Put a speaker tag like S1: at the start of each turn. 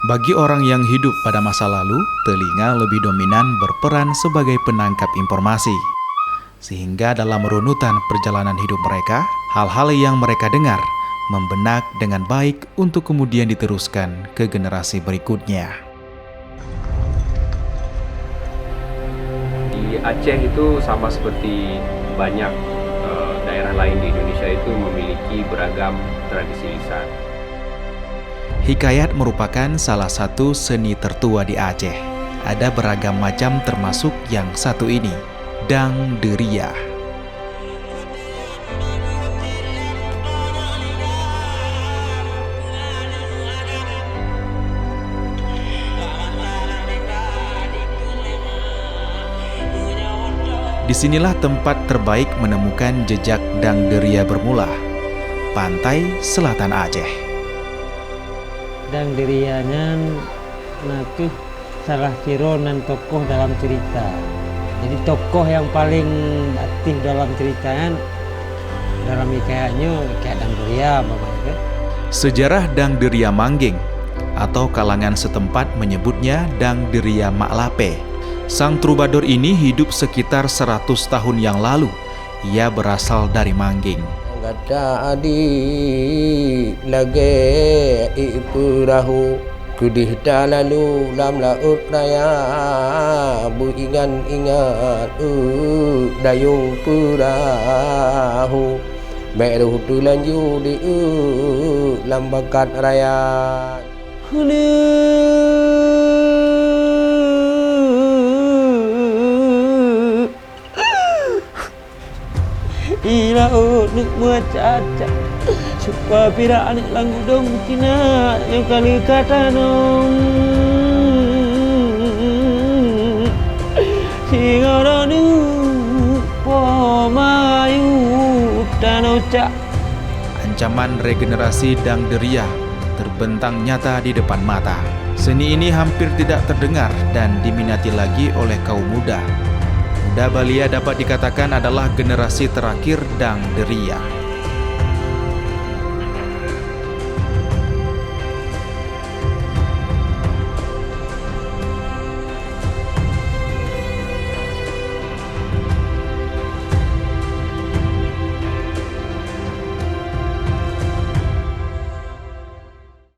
S1: Bagi orang yang hidup pada masa lalu, telinga lebih dominan berperan sebagai penangkap informasi. Sehingga dalam runutan perjalanan hidup mereka, hal-hal yang mereka dengar membenak dengan baik untuk kemudian diteruskan ke generasi berikutnya.
S2: Di Aceh itu sama seperti banyak daerah lain di Indonesia itu memiliki beragam tradisi lisan.
S1: Hikayat merupakan salah satu seni tertua di Aceh. Ada beragam macam termasuk yang satu ini, Dang Deria. Disinilah tempat terbaik menemukan jejak Dang Deria bermula, pantai selatan Aceh.
S3: Dang Derianya itu salah sironan tokoh dalam cerita. Jadi tokoh yang paling aktif dalam ceritanya dalam hikayatnya kayak Dang Deria bapaknya.
S1: Sejarah Dang Deria Manggeng atau kalangan setempat menyebutnya Dang Deria Maklape. Sang troubadour ini hidup sekitar 100 tahun yang lalu. Ia berasal dari Manggeng.
S4: Gada adi lage ipurahu kudih lalu lam laut raya bu ingat dayung purahu meru tulanju di lam bakat raya.
S3: Ilaut nuk muacaca supaya pira anak langgu dong kina yang kali kata nong singoronu pomayu danau cak.
S1: Ancaman regenerasi Dang Deria terbentang nyata di depan mata. Seni ini hampir tidak terdengar dan diminati lagi oleh kaum muda. Muda Balia dapat dikatakan adalah generasi terakhir Dang Deria.